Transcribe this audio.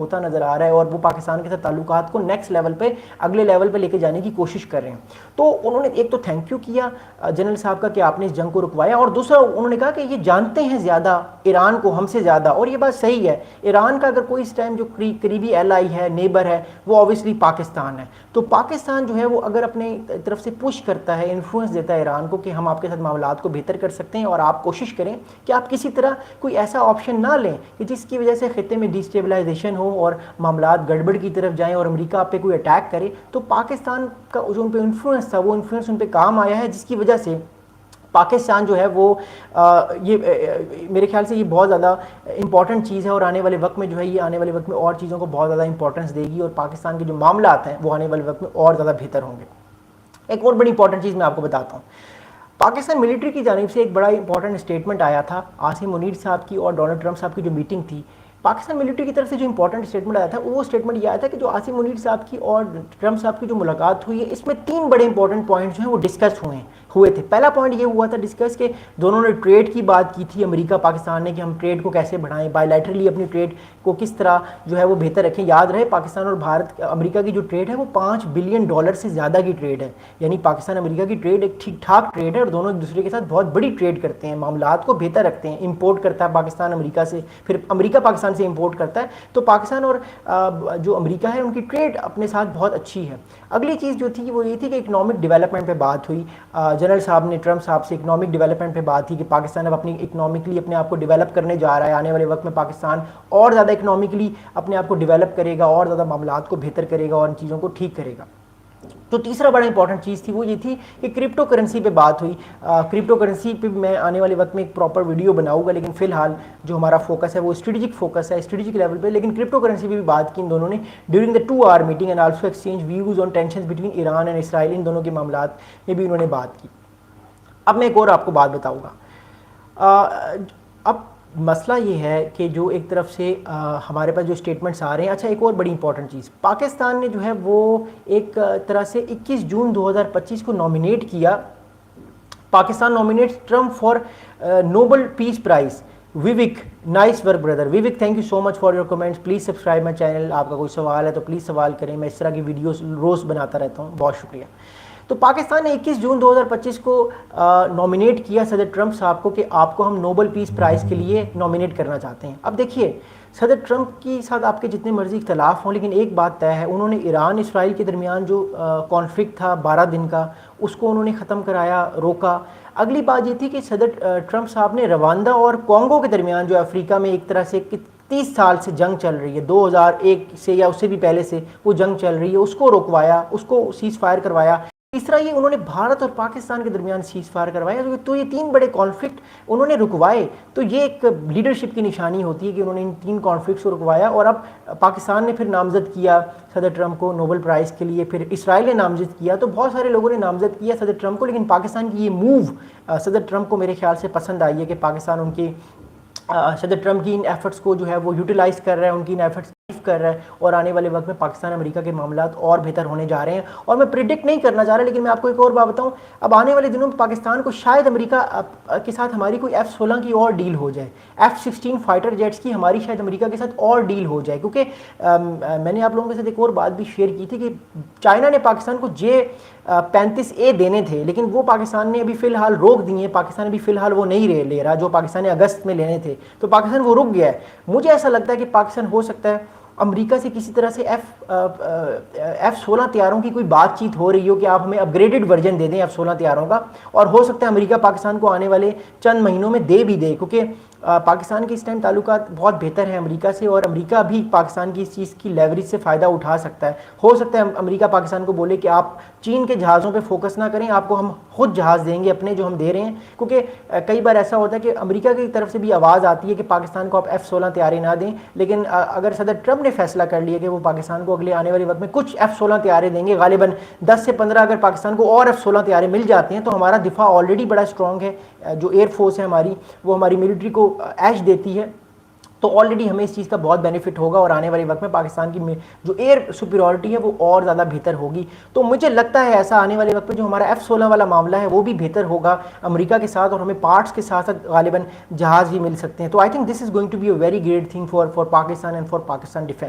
ہوتا نظر آ رہا ہے اور وہ پاکستان کے ساتھ تعلقات کو نیکسٹ لیول پہ اگلے لیول پہ لے کے جانے کی کوشش کر رہے ہیں. تو انہوں نے ایک تو تھینک یو کیا جنرل صاحب کا کہ آپ نے اس جنگ کو رکوایا, اور دوسرا انہوں نے کہا کہ یہ جانتے ہیں زیادہ ایران کو ہم سے زیادہ, اور یہ بات صحیح ہے. ایران کا اگر کوئی اس ٹائم جو قریبی ایلائی ہے, نیبر ہے, وہ اوبیسلی پاکستان ہے. تو پاکستان جو ہے وہ اگر اپنے طرف سے پش کرتا ہے, انفلوئنس دیتا ہے ایران کو کہ ہم آپ کے ساتھ معاملات کو بہتر کر سکتے ہیں, اور آپ کوشش کریں کہ آپ کسی طرح کوئی ایسا آپشن نہ لیں کہ جس کی وجہ سے خطے میں ڈیسٹیبلائزیشن ہو اور معاملات گڑبڑ کی طرف جائیں اور امریکہ آپ پہ کوئی اٹیک کرے. تو پاکستان کا جو ان پہ انفلوئنس تھا وہ انفلوئنس ان پہ کام آیا ہے, جس کی وجہ سے پاکستان جو ہے وہ یہ میرے خیال سے یہ بہت زیادہ امپورٹنٹ چیز ہے, اور آنے والے وقت میں جو ہے یہ آنے والے وقت میں اور چیزوں کو بہت زیادہ امپورٹنس دے گی, اور پاکستان کے جو معاملات ہیں وہ آنے والے وقت میں اور زیادہ بہتر ہوں گے. ایک اور بڑی امپورٹنٹ چیز میں آپ کو بتاتا ہوں. پاکستان ملٹری کی جانب سے ایک بڑا امپورٹنٹ اسٹیٹمنٹ آیا تھا عاصم منیر صاحب کی اور ڈونلڈ ٹرمپ صاحب کی جو میٹنگ تھی. پاکستان ملٹری کی طرف سے جو امپورٹنٹ اسٹیٹمنٹ آیا تھا وہ اسٹیٹمنٹ یہ آیا تھا کہ جو عاصم منیر صاحب کی اور ٹرمپ صاحب کی جو ملاقات ہوئی ہے اس میں 3 بڑے امپورٹنٹ پوائنٹس جو ہیں وہ ڈسکس ہوئے تھے. پہلا پوائنٹ یہ ہوا تھا ڈسکس کہ دونوں نے ٹریڈ کی بات کی تھی, امریکہ پاکستان نے, کہ ہم ٹریڈ کو کیسے بڑھائیں, بائی لیٹرلی اپنی ٹریڈ کو کس طرح جو ہے وہ بہتر رکھیں. یاد رہے پاکستان اور امریکہ کی جو ٹریڈ ہے وہ $5 بلین سے زیادہ کی ٹریڈ ہے, یعنی پاکستان امریکہ کی ٹریڈ ایک ٹھیک ٹھاک ٹریڈ ہے, اور دونوں ایک دوسرے کے ساتھ بہت بڑی ٹریڈ کرتے ہیں, معاملات کو بہتر رکھتے ہیں. امپورٹ کرتا ہے پاکستان امریکہ سے, پھر امریکہ پاکستان سے امپورٹ کرتا ہے. تو پاکستان اور جو امریکہ ہے ان کی ٹریڈ اپنے ساتھ بہت اچھی ہے. اگلی چیز جو تھی وہ یہ تھی کہ اکنامک ڈیولپمنٹ پہ بات ہوئی. جنرل صاحب نے ٹرمپ صاحب سے اکنامک ڈیولپمنٹ پہ بات تھی کہ پاکستان اب اپنی اکنامکلی اپنے آپ کو ڈیولپ کرنے جا رہا ہے. آنے والے وقت میں پاکستان اور زیادہ اکنامکلی اپنے آپ کو ڈیولپ کرے گا, اور زیادہ معاملات کو بہتر کرے گا, اور ان چیزوں کو ٹھیک کرے گا. تو تیسرا بڑا امپورٹنٹ چیز تھی وہ یہ تھی کہ کرپٹو کرنسی پہ بات ہوئی. کرپٹو کرنسی پہ میں آنے والے وقت میں ایک پراپر ویڈیو بناؤں گا, لیکن فی الحال جو ہمارا فوکس ہے وہ اسٹریٹجک فوکس ہے, اسٹریٹجک لیول پہ. لیکن کرپٹو کرنسی پہ بھی بات کی ان دونوں نے during the 2 hour meeting, and also exchange views on tensions between Iran and Israel. ان دونوں کے معاملات میں بھی انہوں نے بات کی. اب میں ایک اور آپ کو بات بتاؤں گا. اب مسئلہ یہ ہے کہ جو ایک طرف سے ہمارے پاس جو اسٹیٹمنٹس آ رہے ہیں. اچھا ایک اور بڑی امپورٹنٹ چیز, پاکستان نے جو ہے وہ ایک طرح سے 21 جون 2025 کو نامینیٹ کیا. Pakistan nominates Trump for Nobel peace prize. Vivek, nice work brother. Vivek thank you so much for your comments. Please subscribe my channel. آپ کا کوئی سوال ہے تو پلیز سوال کریں, میں اس طرح کی ویڈیوز روز بناتا رہتا ہوں. بہت شکریہ. تو پاکستان نے 21 جون 2025 کو نامینیٹ کیا صدر ٹرمپ صاحب کو کہ آپ کو ہم نوبل پیس پرائز کے لیے نامینیٹ کرنا چاہتے ہیں. اب دیکھیے صدر ٹرمپ کی ساتھ آپ کے جتنے مرضی اختلاف ہوں, لیکن ایک بات طے ہے, انہوں نے ایران اسرائیل کے درمیان جو کانفلکٹ تھا 12 دن کا, اس کو انہوں نے ختم کرایا, روکا. اگلی بات یہ تھی کہ صدر ٹرمپ صاحب نے روانڈا اور کانگو کے درمیان جو افریقہ میں ایک طرح سے 30 سال سے جنگ چل رہی ہے, 2001 سے یا اس سے بھی پہلے سے وہ جنگ چل رہی ہے, اس کو روکوایا, اس کو سیز فائر کروایا. تیسرا یہ انہوں نے بھارت اور پاکستان کے درمیان سیز فائر کروایا. تو یہ 3 بڑے کانفلکٹ انہوں نے رکوائے. تو یہ ایک لیڈرشپ کی نشانی ہوتی ہے کہ انہوں نے ان 3 کانفلکٹس کو رکوایا. اور اب پاکستان نے پھر نامزد کیا صدر ٹرمپ کو نوبل پرائز کے لیے, پھر اسرائیل نے نامزد کیا. تو بہت سارے لوگوں نے نامزد کیا صدر ٹرمپ کو, لیکن پاکستان کی یہ موو صدر ٹرمپ کو میرے خیال سے پسند آئی ہے کہ پاکستان ان کے صدر ٹرمپ کی ان ایفرٹس کو جو ہے وہ یوٹیلائز کر رہا ہے, ان کی ان ایفرٹس کر رہا ہے, اور آنے والے وقت میں پاکستان امریکہ کے معاملات اور بہتر ہونے جا رہے ہیں. اور میں پریڈکٹ نہیں کرنا چاہ رہا, لیکن میں آپ کو ایک اور بات بتاؤں, اب آنے والے دنوں میں پاکستان کو شاید امریکہ کے ساتھ ہماری کوئی F-16 کی اور ڈیل ہو جائے, F-16 فائٹر جیٹس کی ہماری شاید امریکہ کے ساتھ اور ڈیل ہو جائے. کیونکہ میں نے آپ لوگوں کے ساتھ ایک اور بات بھی شیئر کی تھی کہ چائنا نے پاکستان کو J-35A دینے تھے, لیکن وہ پاکستان نے ابھی فی الحال روک دیے. پاکستان ابھی فی الحال وہ نہیں لے رہا جو پاکستان نے اگست میں لینے تھے, تو پاکستان وہ رک گیا ہے. مجھے ایسا لگتا ہے کہ پاکستان ہو سکتا ہے امریکہ سے کسی طرح سے F-16 طیاروں کی کوئی بات چیت ہو رہی ہو کہ آپ ہمیں اپ گریڈڈ ورژن دے دیں F-16 طیاروں کا, اور ہو سکتا ہے امریکہ پاکستان کو آنے والے چند مہینوں میں دے بھی دے, کیونکہ پاکستان کے اس ٹائم تعلقات بہت بہتر ہیں امریکہ سے, اور امریکہ بھی پاکستان کی اس چیز کی لیوریج سے فائدہ اٹھا سکتا ہے. ہو سکتا ہے امریکہ پاکستان کو بولے کہ آپ چین کے جہازوں پہ فوکس نہ کریں, آپ کو ہم خود جہاز دیں گے اپنے جو ہم دے رہے ہیں. کیونکہ کئی بار ایسا ہوتا ہے کہ امریکہ کی طرف سے بھی آواز آتی ہے کہ پاکستان کو آپ F-16 طیارے نہ دیں, لیکن اگر صدر ٹرمپ نے فیصلہ کر لیا کہ وہ پاکستان کو اگلے آنے والے وقت میں کچھ F-16 طیارے دیں گے, غالباً 10 سے 15 اگر پاکستان کو اور F-16 طیارے مل جاتے ہیں, تو ہمارا دفاع آلریڈی بڑا اسٹرانگ ہے. جو ایئر فورس ہے ہماری, وہ ہماری ملٹری کو ایج دیتی ہے, تو آلریڈی ہمیں اس چیز کا بہت بینیفٹ ہوگا, اور آنے والے وقت میں پاکستان کی جو ایئر سپیریورٹی ہے وہ اور زیادہ بہتر ہوگی. تو مجھے لگتا ہے ایسا آنے والے وقت میں جو ہمارا F-16 والا معاملہ ہے وہ بھی بہتر ہوگا امریکہ کے ساتھ, اور ہمیں پارٹس کے ساتھ ساتھ غالباً جہاز بھی مل سکتے ہیں. تو I think this is going to be a very great thing for Pakistan and for Pakistan defence.